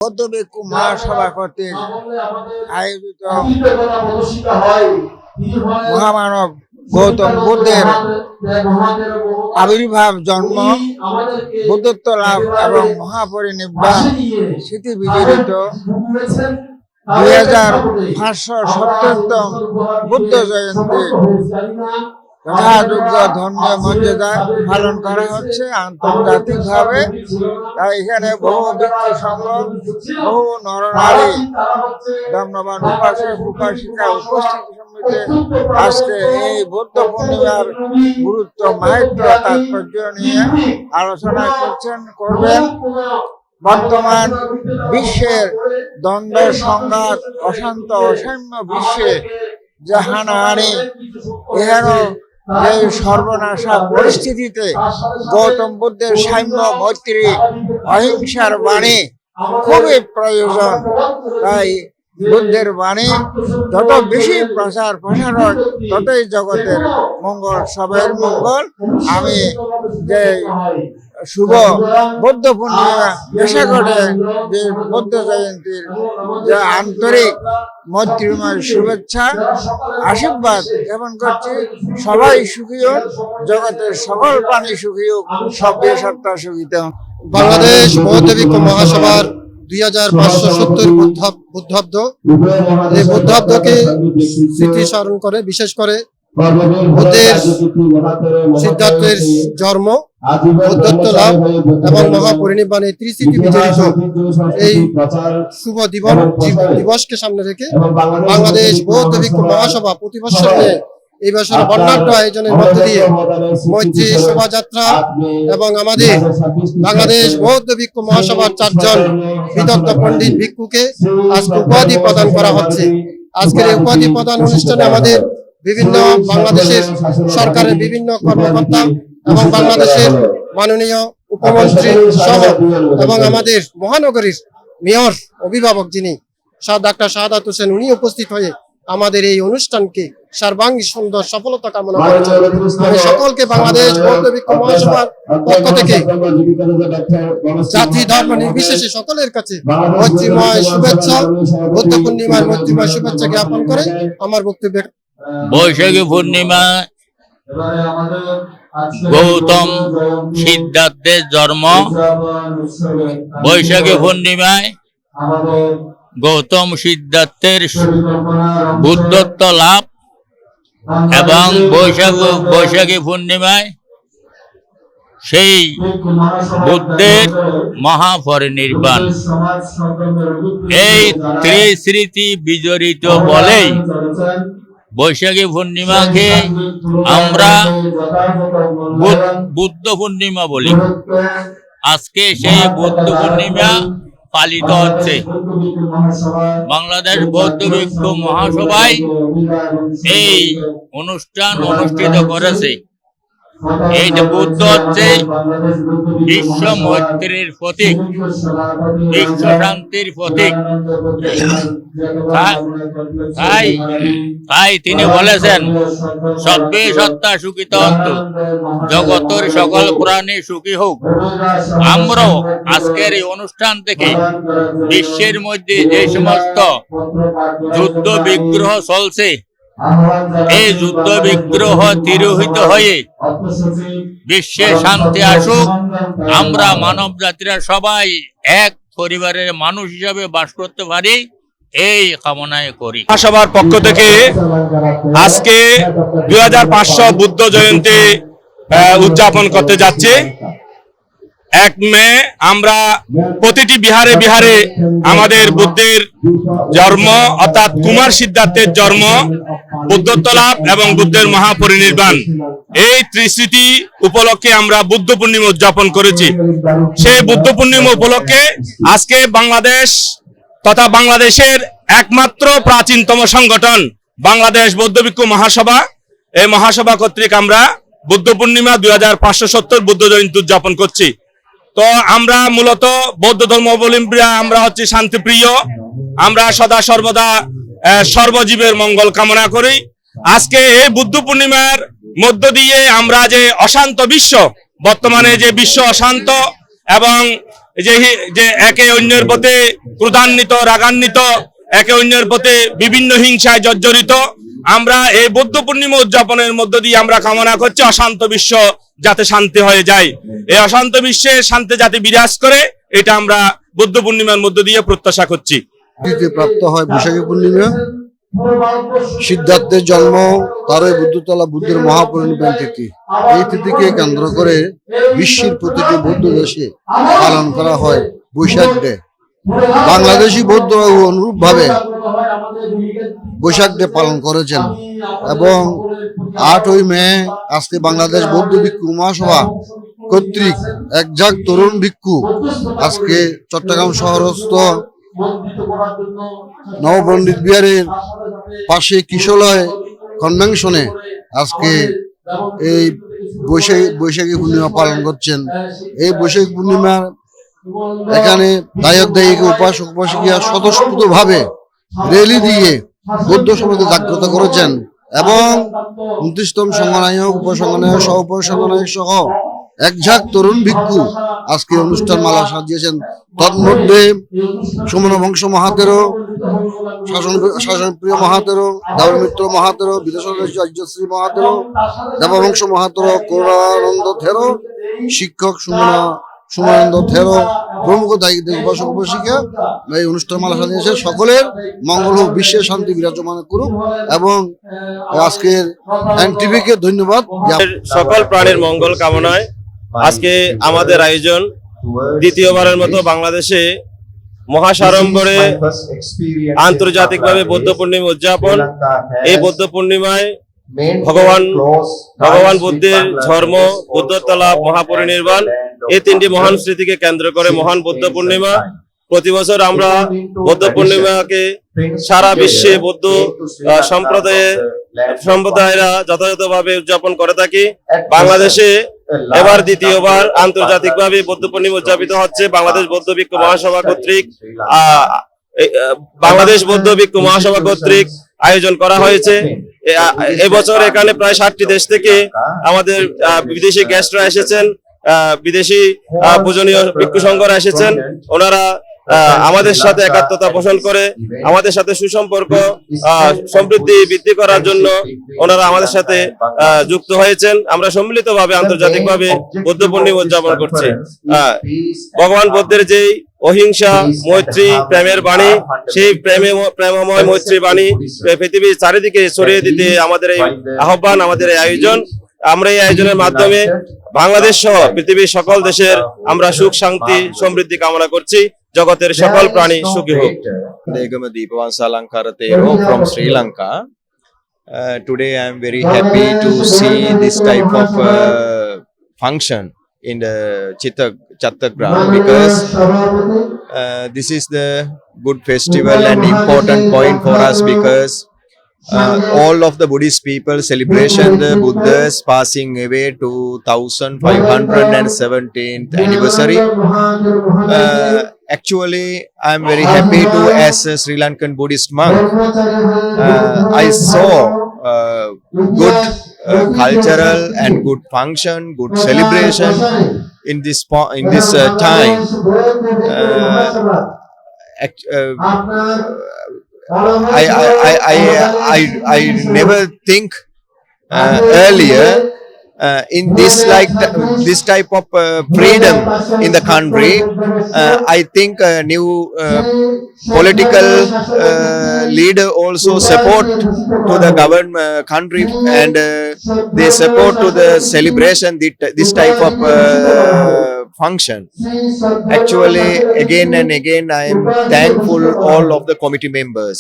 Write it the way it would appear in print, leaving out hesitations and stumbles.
বৌদ্ধ ভিক্ষু মহাসভা কর্তৃক আয়োজিত মহামানব গৌতম বুদ্ধের আবির্ভাব, জন্ম, বুদ্ধত্ব লাভ এবং মহাপরিনির্বাণ স্মৃতি বিজড়িত 2570তম বুদ্ধ জয়ন্তী যথাযোগ্য ধর্মীয় মর্যাদা পালন করা হচ্ছে আন্তর্জাতিকভাবে। তাই এখানে বহু ভিক্ষু সংঘ, বহু নরনারী, ধর্মবান উপাসক উপাসিকা উপস্থিতি সমিতি আজকে এই বৌদ্ধ পূর্ণিমার গুরুত্ব, মাহাত্ম্য, তাৎপর্য নিয়ে আলোচনা করবেন। বর্তমান বিশ্বের দ্বন্দ্ব, সংঘাত, অশান্ত অসাম্য বিশ্বে যে হানাহানি, এখানে এই সর্বনাশা পরিস্থিতিতে গৌতম বুদ্ধের সাম্য, মৈত্রী, অহিংসার বাণী খুবই প্রয়োজন। তাই বুদ্ধের বাণী যত বেশি প্রচার প্রসারণ, ততই জগতের মঙ্গল, সবের মঙ্গল। আমি যে শুভ বৌদ্ধ পূর্ণিমা পেশা করে যে বৌদ্ধ জয়ন্তীর যে আন্তরিক মৈত্রীময় শুভেচ্ছা আশীর্বাদ জ্ঞাপন করছি। সবাই সুখী হোক, জগতের সকল প্রাণী সুখী হোক, সভ্য সত্তা সুখীতে হোক। বাংলাদেশ বৌদ্ধ ভিক্ষু মহাসভার 2570 বুদ্ধাব্দ, এই বুদ্ধাব্দকে স্মৃতি স্মরণ করে, বিশেষ করে বুদ্ধের সিদ্ধান্তের জন্ম, বুদ্ধত্ব লাভ এবং মহাপরিনির্বাণের ত্রিস্মৃতি বিজড়িত এই শুভ দিবসকে সামনে রেখে বাংলাদেশ বৌদ্ধ ভিক্ষু মহাসভা প্রতি বছর নিয়ে এই বছর বর্ণাঢ্য আয়োজনের মধ্য দিয়ে মৈত্রী শোভাযাত্রা এবং আমাদের বাংলাদেশ বৌদ্ধ ভিক্ষু মহাসভার 4 জন বিদগ্ধ পণ্ডিত ভিক্ষুকে আজকে উপাধি প্রদান করা হচ্ছে। আজকের এই উপাধি প্রদান অনুষ্ঠানে আমাদের বিভিন্ন বাংলাদেশের সরকারের বিভিন্ন কর্মকর্তা এবং বাংলাদেশের মাননীয় উপমন্ত্রী সহ এবং আমাদের মহানগরীর মেয়র অভিভাবক যিনি ডাক্তার শাহাদাত হোসেন, উনি উপস্থিত হয়ে আমাদের এই অনুষ্ঠানকে সর্বাঙ্গী সুন্দর সফলতা কামনা করেছেন। আমি সকলকে বাংলাদেশ বৌদ্ধ ভিক্ষু মহাসভার পক্ষ থেকে জাতি ধর্ম নির্বিশেষে সকলের কাছে মৈত্রীময় শুভেচ্ছা, বৌদ্ধ পূর্ণিমার মৈত্রীময় শুভেচ্ছা জ্ঞাপন করে আমার বক্তব্য। বৈশাখী পূর্ণিমা গৌতম সিদ্ধার্থের জন্ম। বৈশাখী পূর্ণিমায় গৌতম সিদ্ধার্থের বুদ্ধত্ব লাভ এবং বৈশাখী পূর্ণিমায় সেই বুদ্ধের মহাপরিনির্বাণ। এই ত্রিস্মৃতি বিজড়িত বলেই বৈশাখী পূর্ণিমাকে আমরা বুদ্ধ পূর্ণিমা বলি। আজকে সেই বুদ্ধ পূর্ণিমা পালিত হচ্ছে। বাংলাদেশ বৌদ্ধ ভিক্ষু মহাসভায় এই অনুষ্ঠান অনুষ্ঠিত করেছে। এই যে বুদ্ধ হচ্ছে বিশ্ব মৈত্রীর প্রতীক, বিশ্ব শান্তির প্রতীক। তাই তিনি বলেছেন, সর্বে সত্তা সুখিত হন্তু, জগতের সকল প্রাণী সুখী হোক। আমরাও আজকের এই অনুষ্ঠান থেকে বিশ্বের মধ্যে যে সমস্ত যুদ্ধ বিগ্রহ চলছে, এই যুদ্ধ বিগ্রহ তিরোহিত হয়ে বিশ্বে শান্তি আসুক, আমরা মানব জাতিরা সবাই এক পরিবারের মানুষ হিসাবে বাস করতে পারি, এই কামনায় করি। মহাসভার পক্ষ থেকে আজকে 2500 বুদ্ধ জয়ন্তী উদযাপন করতে যাচ্ছি। 1 মে আমরা প্রতিটি বিহারে বিহারে আমাদের বুদ্ধের জন্ম অর্থাৎ কুমার সিদ্ধার্থের জন্ম, বুদ্ধত্ব লাভ এবং বুদ্ধের মহাপরিনির্বাণ, এই ত্রিস্মৃতি উপলক্ষে আমরা বুদ্ধ পূর্ণিমা উদযাপন করেছি। সেই বুদ্ধ পূর্ণিমা উপলক্ষে আজকে বাংলাদেশ তথা বাংলাদেশের একমাত্র প্রাচীনতম সংগঠন বাংলাদেশ বৌদ্ধ ভিক্ষু মহাসভা, এই মহাসভা কর্তৃক আমরা বুদ্ধ পূর্ণিমা 2570 বুদ্ধ জয়ন্তী উদযাপন করছি। তো আমরা মূলত বৌদ্ধ ধর্মাবলম্বীরা আমরা হচ্ছে শান্তিপ্রিয়, আমরা সদা সর্বদা সর্বজীবের মঙ্গল কামনা করি। আজকে এই বুদ্ধ পূর্ণিমার মধ্য দিয়ে আমরা যে অশান্ত বিশ্ব, বর্তমানে যে বিশ্ব অশান্ত এবং যে একে অন্যের প্রতি ক্রোধান্বিত রাগান্বিত, একে অন্যের প্রতি বিভিন্ন হিংসায় জর্জরিত। আমরা এই বৌদ্ধ পূর্ণিমা উদযাপনের মধ্য দিয়ে আমরা কামনা করছি অশান্ত বিশ্ব যাতে শান্তি হয়ে যায়। এই অশান্ত বিশ্বে শান্তি যাতে বিরাজ করে, এটা আমরা বৌদ্ধ পূর্ণিমার মধ্য দিয়ে প্রত্যাশা করছি। প্রাপ্ত হয় বৈশাখী পূর্ণিমা। সিদ্ধার্থের জন্ম, তারই বুদ্ধতলা বুদ্ধের মহাপরিনির্বাণ তিথি। এই তিথিকে কেন্দ্র করে বিশ্বের প্রতিটি বৌদ্ধ দেশে পালন করা হয় বৈশাখ ডে। বাংলাদেশি বৌদ্ধরাও অনুরূপ ভাবে বৈশাখ ডে পালন করেছেন এবং 8ই মে আজকে বাংলাদেশ বৌদ্ধ ভিক্ষু মহাসভা কর্তৃক একঝাঁক তরুণ ভিক্ষু আজকে চট্টগ্রাম শহরস্থ নবপণ্ডিত বিহারের পাশে কিশোলয় কনভেনশনে আজকে এই বৈশাখী পূর্ণিমা পালন করছেন। এই বৈশাখী পূর্ণিমার এখানে দায়ক দায়িকা উপাসক উপাসিকা স্বতঃস্ফূর্ত ভাবে র্যালি দিয়ে বৌদ্ধ সমাজকে জাগ্রত করেছেন এবং 29তম সংঘনায়ক উপসংঘনায়ক সহ উপসংঘনায়ক সহ একঝাঁক তরুণ ভিক্ষু আজকে অনুষ্ঠান মালা সাজিয়েছেন। তন্মধ্যে সুমন বংশ মহাতেরো, শাসনপ্রিয় মহাতেরো, দেবমিত্র মহাতেরো, বিদেশী মহাতেরো, দেববংশ মহাতেরো, করুণানন্দ থেরো, শিক্ষক সুমনানন্দ থেরো প্রমুখ দায়িত্ব উপাসক উপাসিকা এই অনুষ্ঠান মালা সাজিয়েছে। সকলের মঙ্গল হোক, বিশ্বের শান্তি বিরাজমান করুক এবং আজকের এনটিভিকে ধন্যবাদ। সকল প্রাণীর মঙ্গল কামনায় আজকে আমাদের আয়োজন দ্বিতীয়বারের মতো বাংলাদেশে মহাসাড়ম্বরে আন্তর্জাতিকভাবে বৌদ্ধ পূর্ণিমা উদযাপন। এই বৌদ্ধ পূর্ণিমায় ভগবান বুদ্ধের ধর্ম, বুদ্ধতলা, মহাপরিনির্বাণ এই তিনটি মহান স্মৃতিকে কেন্দ্র করে মহান বৌদ্ধ পূর্ণিমা। প্রতি বছর আমরা বৌদ্ধ পূর্ণিমাকে সারা বিশ্বে বৌদ্ধ সম্প্রদায়েরা যথাযথভাবে উদযাপন করে থাকি। বাংলাদেশে এবার দ্বিতীয়বার আন্তর্জাতিকভাবে বৌদ্ধ পূর্ণিমা উদযাপিত হচ্ছে বাংলাদেশ বৌদ্ধ ভিক্ষু মহাসভা কর্তৃক। বাংলাদেশ বৌদ্ধ ভিক্ষু মহাসভা কর্তৃক আয়োজন করা হয়েছে। এবছর এখানে প্রায় 60টি দেশ থেকে আমাদের বিদেশি গেস্টরা এসেছেন, বিদেশি পূজনীয় ভিক্ষু সংঘরা এসেছেন। ওনারা আমাদের সাথে একাত্মতা পোষণ করে আমাদের সাথে সুসম্পর্ক সমৃদ্ধি বৃদ্ধি করার জন্য ওনারা আমাদের সাথে যুক্ত হয়েছেন। আমরা সম্মিলিতভাবে আন্তর্জাতিকভাবে বৌদ্ধ পূর্ণিমা উদযাপন করছি। ভগবান বুদ্ধের যেই অহিংসা, মৈত্রী, প্রেমের বাণী, সেই প্রেমময় মৈত্রী বাণী পৃথিবীর চারিদিকে ছড়িয়ে দিতে আমাদের এই আহ্বান, আমাদের এই আয়োজন। আমরা এই আয়োজনের মাধ্যমে বাংলাদেশ সহ পৃথিবীর সকল দেশের আমরা সুখ, শান্তি, সমৃদ্ধি কামনা করছি। জগতের সকল প্রাণী সুখী হোক। Degama Deepavan Salankara Thero from Sri Lanka. Today I am very happy to see this type of function in the Chattogram because this is the good festival and important point for us because all of the Buddhist people celebration the Buddha's passing away to 1517th anniversary. Actually, I am very happy to, as a Sri Lankan Buddhist monk, I saw good cultural and good function, good celebration in this time. I never think earlier in this this type of freedom in the country. I think a new political leader also support to the government country and they support to the celebration this type of function. Actually, again and again, I am thankful all of the committee members.